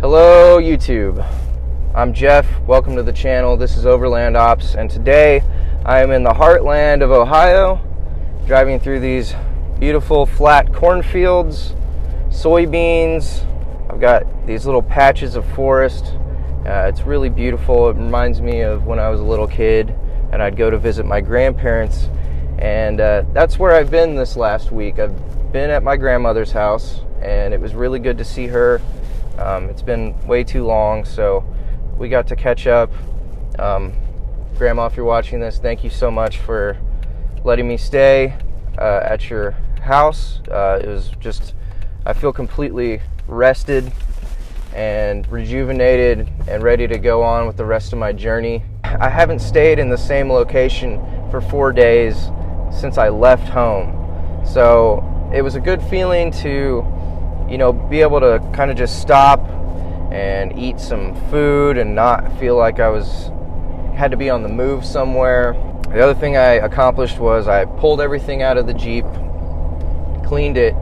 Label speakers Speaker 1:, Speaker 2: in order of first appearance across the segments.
Speaker 1: Hello YouTube, I'm Jeff, welcome to the channel. This is Overland Ops, and today I am in the heartland of Ohio, driving through these beautiful flat cornfields, soybeans. I've got these little patches of forest. It's really beautiful. It reminds me of when I was a little kid and I'd go to visit my grandparents, and that's where I've been this last week. I've been at my grandmother's house, and it was really good to see her. It's been way too long, so we got to catch up. Grandma, if you're watching this, thank you so much for letting me stay at your house. It was just, I feel completely rested and rejuvenated and ready to go on with the rest of my journey. I haven't stayed in the same location for 4 days since I left home, so it was a good feeling to be able to kind of just stop and eat some food and not feel like I had to be on the move somewhere. The other thing I accomplished was I pulled everything out of the Jeep, cleaned it,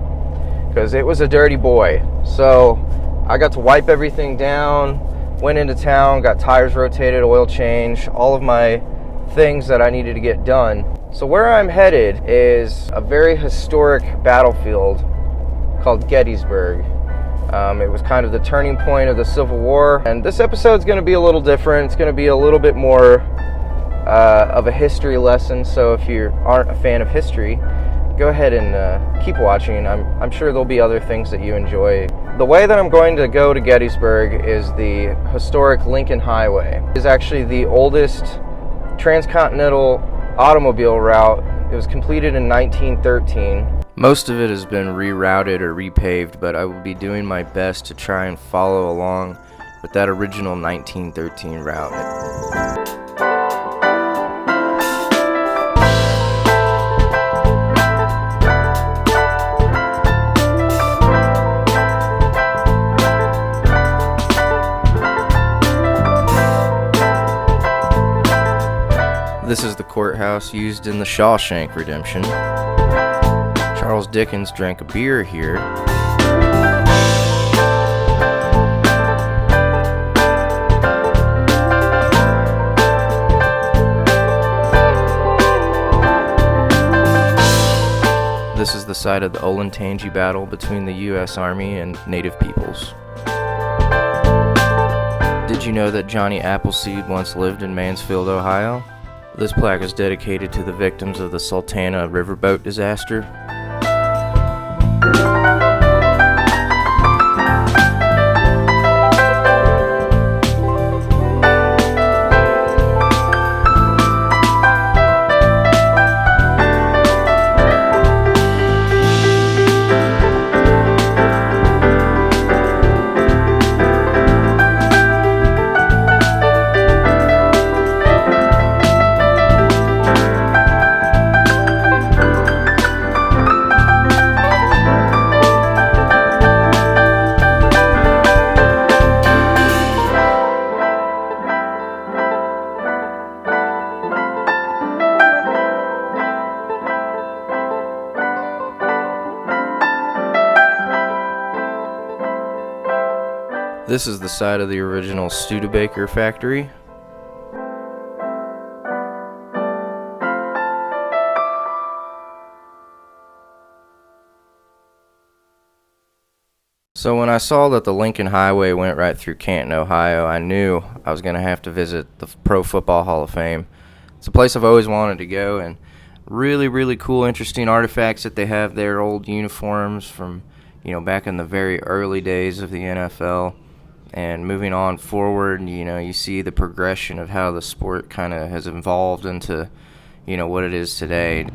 Speaker 1: because it was a dirty boy. So I got to wipe everything down, went into town, got tires rotated, oil change, all of my things that I needed to get done. So where I'm headed is a very historic battlefield called Gettysburg. It was kind of the turning point of the Civil War, and this episode's going to be a little different. It's going to be a little bit more of a history lesson, so if you aren't a fan of history, go ahead and keep watching. I'm sure there'll be other things that you enjoy. The way that I'm going to go to Gettysburg is the historic Lincoln Highway. It is actually the oldest transcontinental automobile route. It was completed in 1913. Most of it has been rerouted or repaved, but I will be doing my best to try and follow along with that original 1913 route. This is the courthouse used in the Shawshank Redemption. Charles Dickens drank a beer here. This is the site of the Olentangy battle between the U.S. Army and Native peoples. Did you know that Johnny Appleseed once lived in Mansfield, Ohio? This plaque is dedicated to the victims of the Sultana riverboat disaster. This is the site of the original Studebaker factory. So when I saw that the Lincoln Highway went right through Canton, Ohio, I knew I was going to have to visit the Pro Football Hall of Fame. It's a place I've always wanted to go, and really, really cool, interesting artifacts that they have there, old uniforms from, back in the very early days of the NFL. And moving on forward, you see the progression of how the sport kind of has evolved into, what it is today.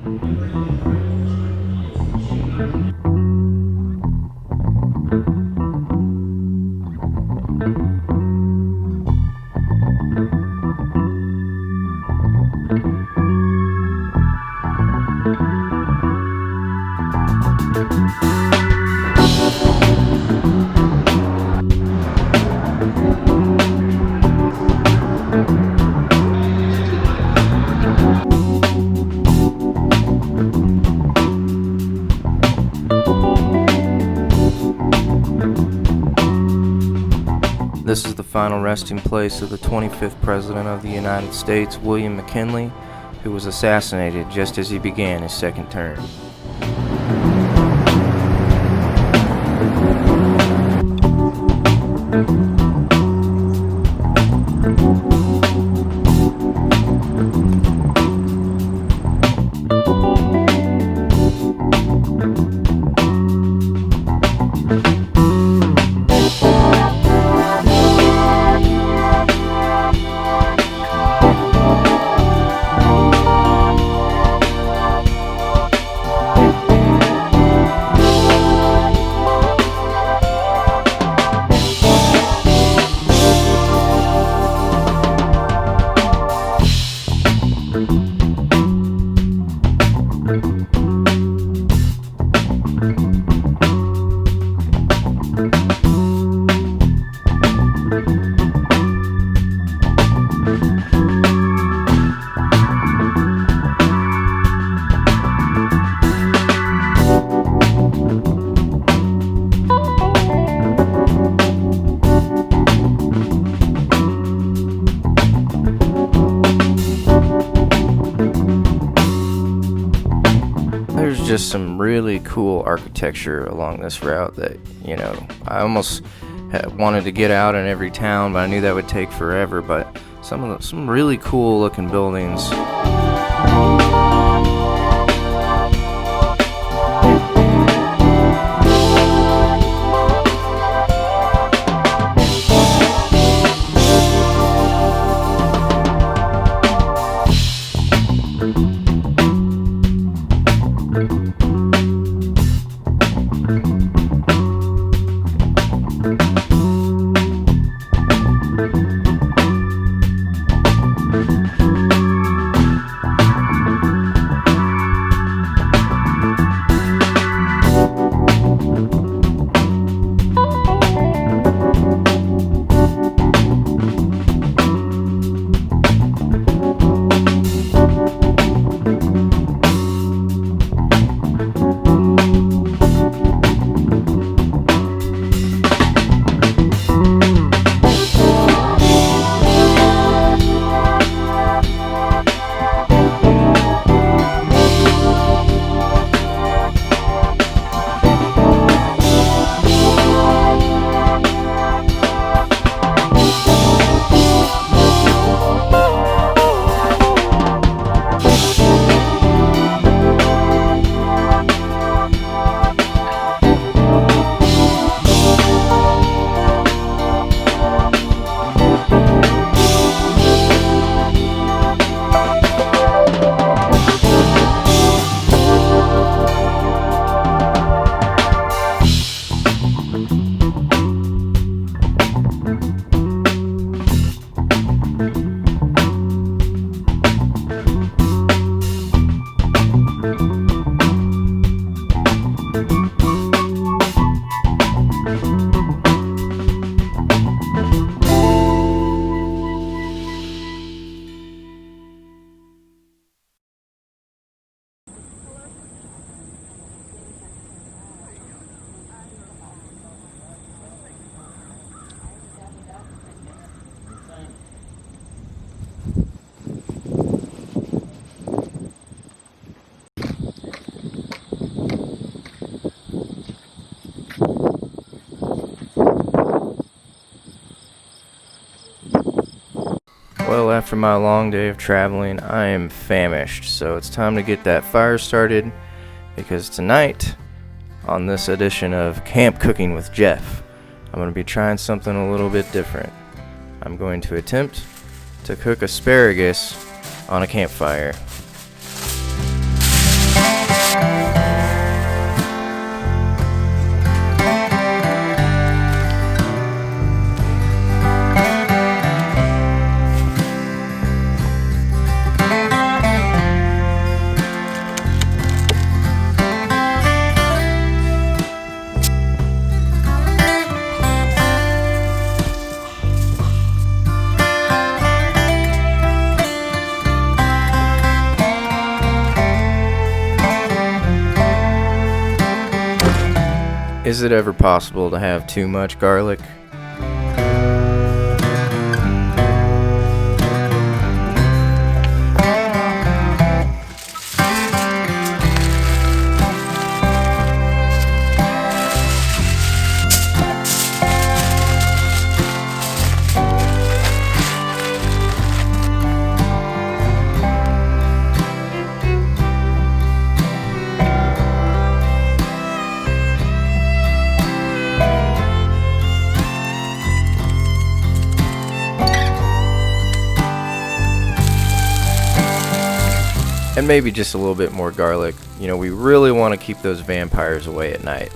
Speaker 1: this is the final resting place of the 25th President of the United States, William McKinley, who was assassinated just as he began his second term. There's just some really cool architecture along this route that, I almost wanted to get out in every town, but I knew that would take forever. But some really cool looking buildings. Well, after my long day of traveling, I am famished, so it's time to get that fire started, because tonight, on this edition of Camp Cooking with Jeff, I'm going to be trying something a little bit different. I'm going to attempt to cook asparagus on a campfire. Is it ever possible to have too much garlic? and maybe just a little bit more garlic. You know, we really want to keep those vampires away at night.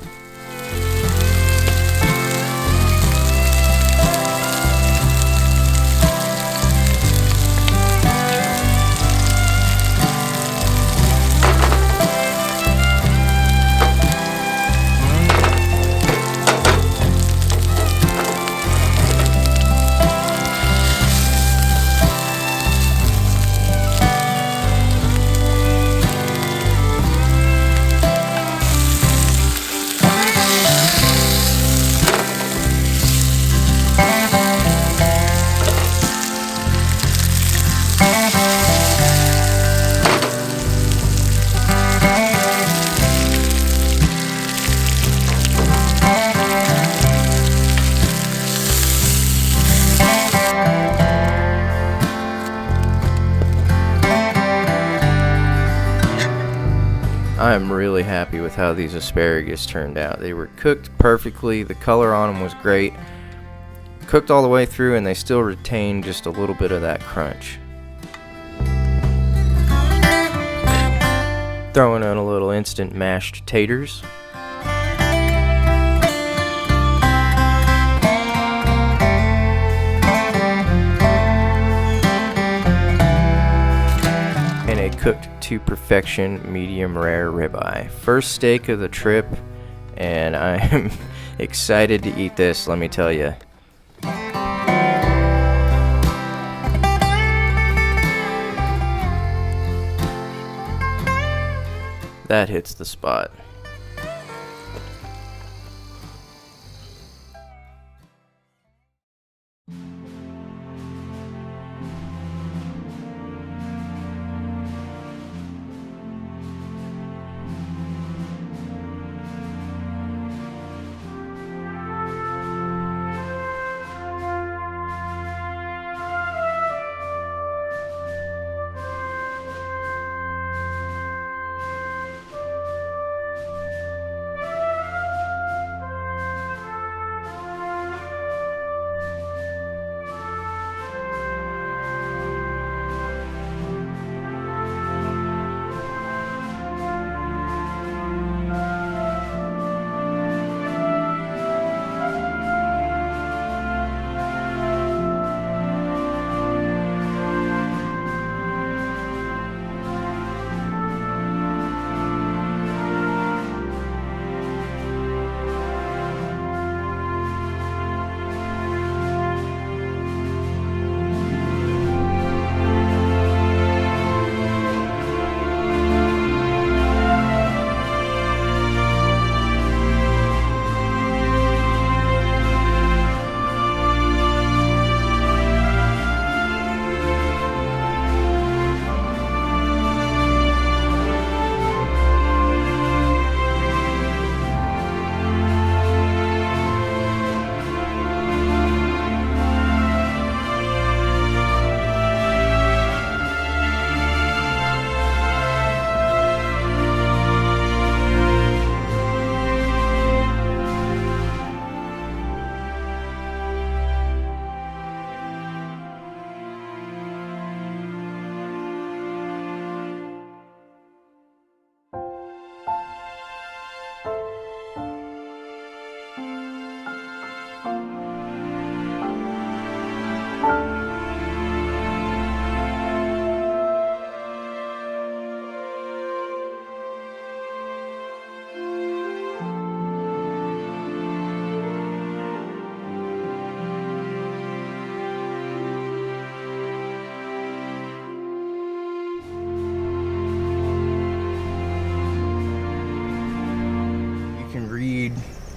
Speaker 1: I am really happy with how these asparagus turned out. They were cooked perfectly, the color on them was great, cooked all the way through, and they still retain just a little bit of that crunch. Throwing in a little instant mashed taters. And a cooked to perfection medium rare ribeye. First steak of the trip, and I am excited to eat this, let me tell you. That hits the spot.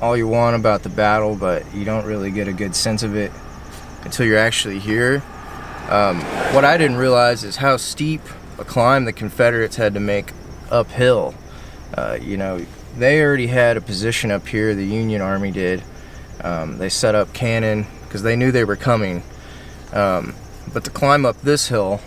Speaker 1: All you want about the battle, but you don't really get a good sense of it until you're actually here. What I didn't realize is how steep a climb the Confederates had to make uphill. You know, they already had a position up here, the Union Army did. They set up cannon because they knew they were coming. But to climb up this hill,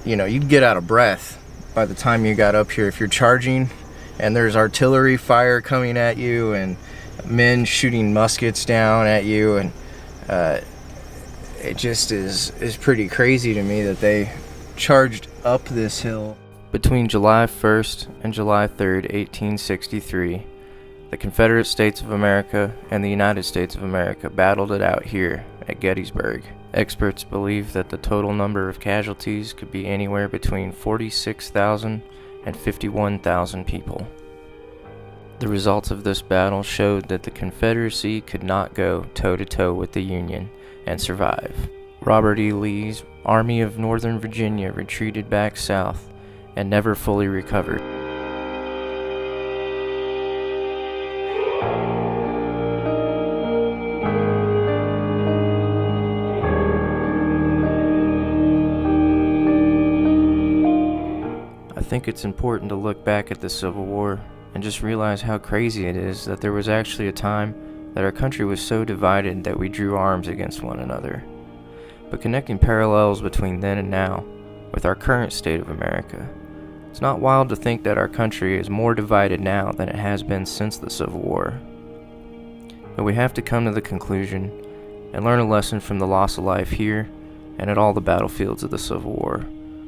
Speaker 1: you know, you'd get out of breath by the time you got up here if you're charging. And there's artillery fire coming at you and men shooting muskets down at you, and it just is pretty crazy to me that they charged up this hill. Between July 1st and July 3rd, 1863, the Confederate States of America and the United States of America battled it out here at Gettysburg. Experts believe that the total number of casualties could be anywhere between 46,000 and 51,000 people. The results of this battle showed that the Confederacy could not go toe-to-toe with the Union and survive. Robert E. Lee's Army of Northern Virginia retreated back south and never fully recovered. I think it's important to look back at the Civil War and just realize how crazy it is that there was actually a time that our country was so divided that we drew arms against one another. But connecting parallels between then and now with our current state of America, it's not wild to think that our country is more divided now than it has been since the Civil War. But we have to come to the conclusion and learn a lesson from the loss of life here and at all the battlefields of the Civil War,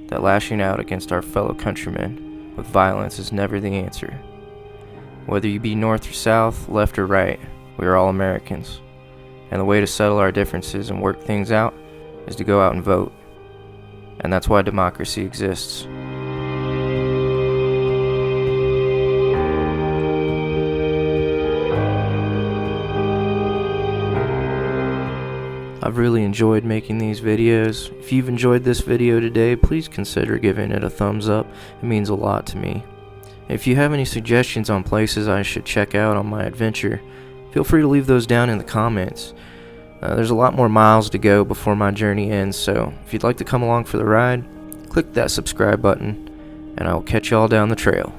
Speaker 1: that lashing out against our fellow countrymen with violence is never the answer. Whether you be north or south, left or right, we are all Americans, and the way to settle our differences and work things out is to go out and vote. And that's why democracy exists. I've really enjoyed making these videos. If you've enjoyed this video today, please consider giving it a thumbs up. It means a lot to me. If you have any suggestions on places I should check out on my adventure, feel free to leave those down in the comments. There's a lot more miles to go before my journey ends, so if you'd like to come along for the ride, click that subscribe button, and I will catch y'all down the trail.